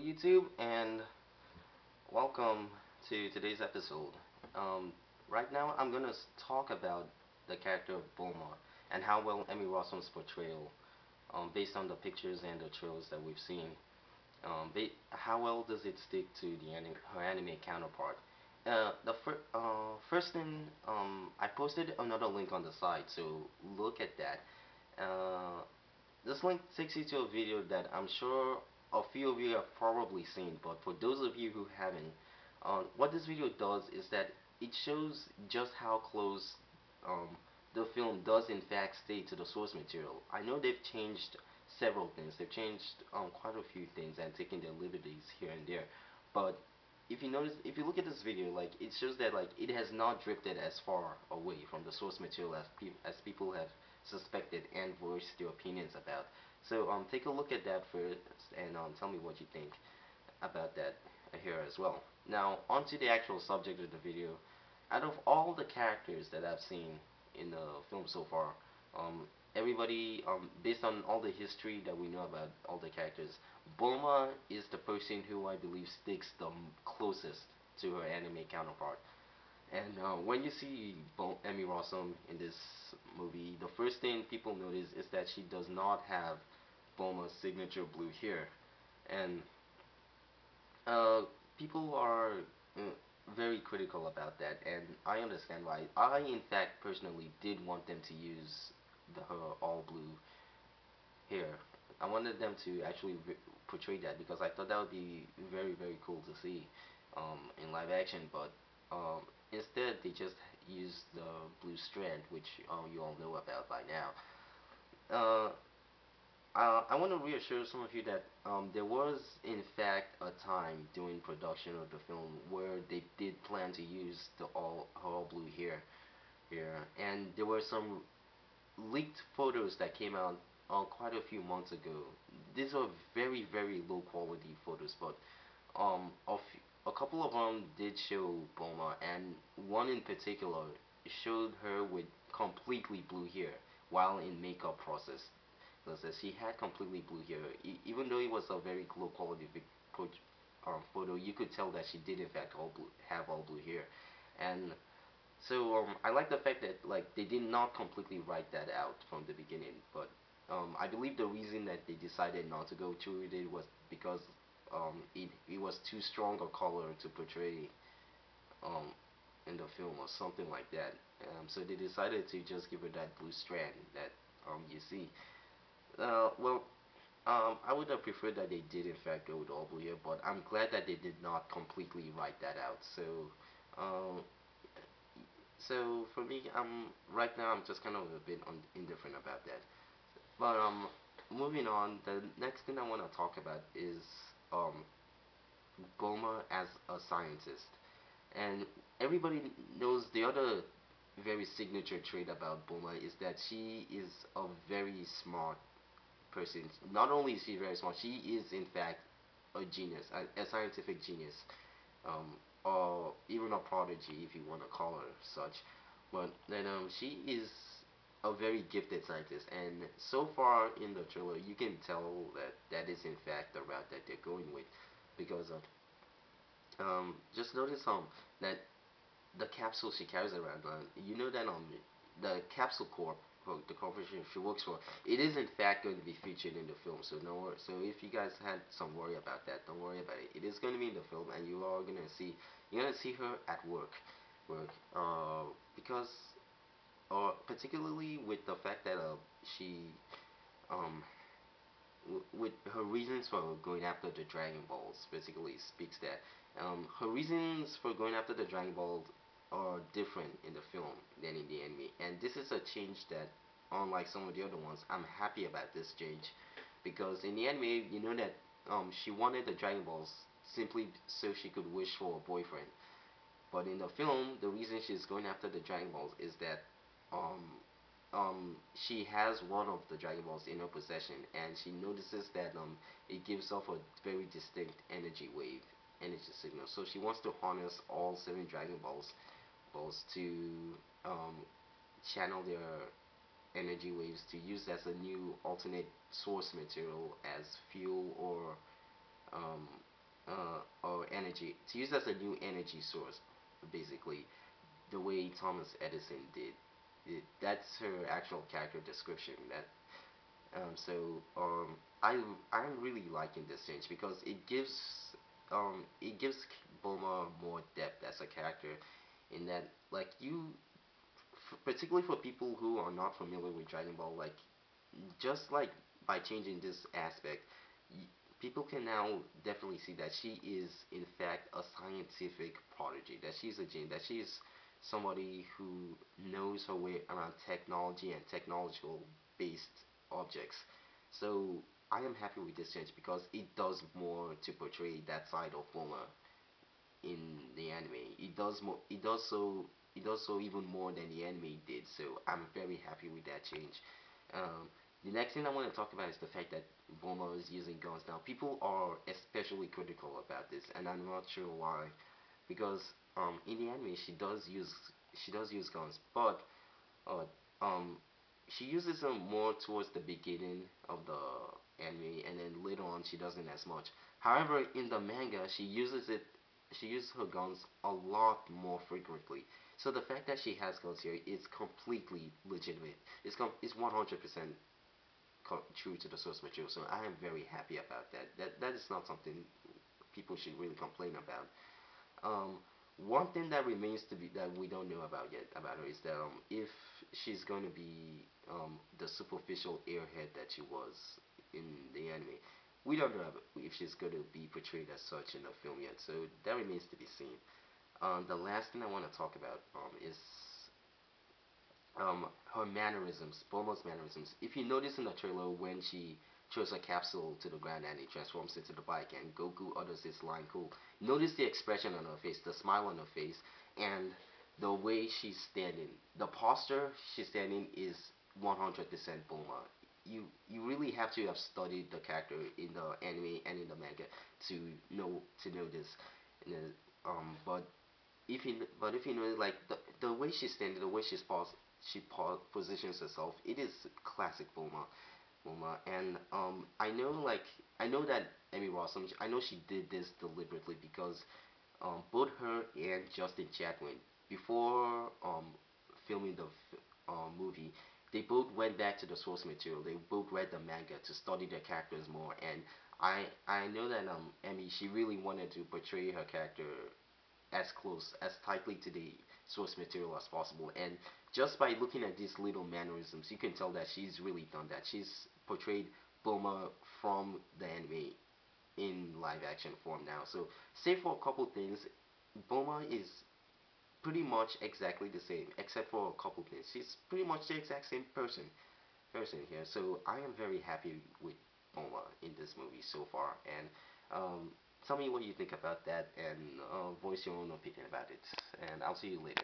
YouTube, and welcome to today's episode. Um, right now, I'm gonna talk about the character of Bulma and how well Emmy Rossum's portrayal, based on the pictures and the trailers that we've seen, how well does it stick to her anime counterpart? First thing, I posted another link on the site, so look at that. Uh, this link takes you to a video that I'm sure a few of you have probably seen, but for those of you who haven't, what this video does is that it shows just how close um, the film does in fact stay to the source material. I know they've changed several things. They've changed quite a few things and taken their liberties here and there, but if you look at this video, like it shows that like it has not drifted as far away from the source material as people have suspected and voiced their opinions about. So take a look at that first and tell me what you think about that here as well. Now onto the actual subject of the video. Out of all the characters that I've seen in the film so far, um, everybody, based on all the history that we know about all the characters, Bulma is the person who I believe sticks the closest to her anime counterpart. And when you see Emmy Rossum in this movie, the first thing people notice is that she does not have Bulma's signature blue hair. And uh, people are very critical about that, and I understand why. I, in fact, personally did want them to use her all blue hair. I wanted them to actually portray that because I thought that would be very, very cool to see in live action, but instead they just used the blue strand, which you all know about by now. Uh, I want to reassure some of you that there was, in fact, a time during production of the film where they did plan to use the all blue hair here, and there were some leaked photos that came out quite a few months ago. These are very, very low quality photos, but a couple of them did show Bulma, and one in particular showed her with completely blue hair while in makeup process. Because she had completely blue hair, even though it was a very low quality photo, you could tell that she did in fact have all blue hair, and so I like the fact that like they did not completely write that out from the beginning, but I believe the reason that they decided not to go through with it was because it was too strong a color to portray um, in the film or something like that. So they decided to just give her that blue strand that you see. Well, I would have preferred that they did in fact go with all blue here, but I'm glad that they did not completely write that out. Um, so for me, right now I'm just kind of a bit indifferent about that. But moving on, the next thing I want to talk about is um, Bulma as a scientist, and everybody knows the other very signature trait about Bulma is that she is a very smart person. Not only is she very smart, she is in fact a genius, a scientific genius, or even a prodigy if you want to call her such. But then she is a very gifted scientist, and so far in the trailer, you can tell that that is in fact the route that they're going with, because just notice that the capsule she carries around, you know that the capsule corp, the corporation she works for, it is in fact going to be featured in the film. So no worry. So if you guys had some worry about that, don't worry about it. It is going to be in the film, and you're gonna see her at work. Because particularly with the fact that she um with her reasons for going after the Dragon Balls basically speaks that her reasons for going after the Dragon Balls are different in the film than in the anime, and this is a change that, unlike some of the other ones, I'm happy about this change, because in the anime, you know that she wanted the Dragon Balls simply so she could wish for a boyfriend, but in the film, the reason she's going after the Dragon Balls is that um, she has one of the Dragon Balls in her possession, and she notices that it gives off a very distinct energy signal. So she wants to harness all seven Dragon Balls to um, channel their energy waves to use as a new alternate source material as fuel or um, energy, to use as a new energy source, basically, the way Thomas Edison did. That's her actual character description. So I I'm really liking this change because it gives Bulma more depth as a character, in that like particularly for people who are not familiar with Dragon Ball, like just like by changing this aspect, y- people can now definitely see that she is in fact a scientific prodigy, that she's a genius, that she's somebody who knows her way around technology and technological based objects. So I am happy with this change because it does more to portray that side of Bulma in the anime. It does so even more than the anime did. So I'm very happy with that change. Um, the next thing I want to talk about is the fact that Bulma is using guns now. People are especially critical about this, and I'm not sure why. Because in the anime she does use guns, but uh, um, she uses them more towards the beginning of the anime, and then later on she doesn't as much. However, in the manga, she uses her guns a lot more frequently. So the fact that she has guns here is completely legitimate. It's 100% true to the source material. So I am very happy about that. That is not something people should really complain about. Um, One thing that remains to be that we don't know about yet about her is that if she's going to be the superficial airhead that she was in the anime. We don't know if she's going to be portrayed as such in the film yet, so that remains to be seen. The last thing I want to talk about is her mannerisms, Bulma's mannerisms. If you notice in the trailer when she throws a capsule to the ground and it transforms into the bike and Goku utters this line cool, notice the expression on her face, the smile on her face, and the way she's standing. The posture she's standing is 100% Bulma. You really have to have studied the character in the anime and in the manga to know this. And, but if you know like the way she's standing, the way positions herself, it is classic Bulma. And I know that Emmy Rossum, I know she did this deliberately because both her and Justin Chatwin, before filming the movie, they both went back to the source material. They both read the manga to study their characters more. And I know that Emmy, she really wanted to portray her character as close, as tightly to the source material as possible. And just by looking at these little mannerisms, you can tell that she's really done that. She's portrayed Bulma from the anime in live action form now. So, save for a couple things, Bulma is pretty much exactly the same, except for a couple things. She's pretty much the exact same person here. So I am very happy with Bulma in this movie so far. And tell me what you think about that, and voice your own opinion about it. And I'll see you later.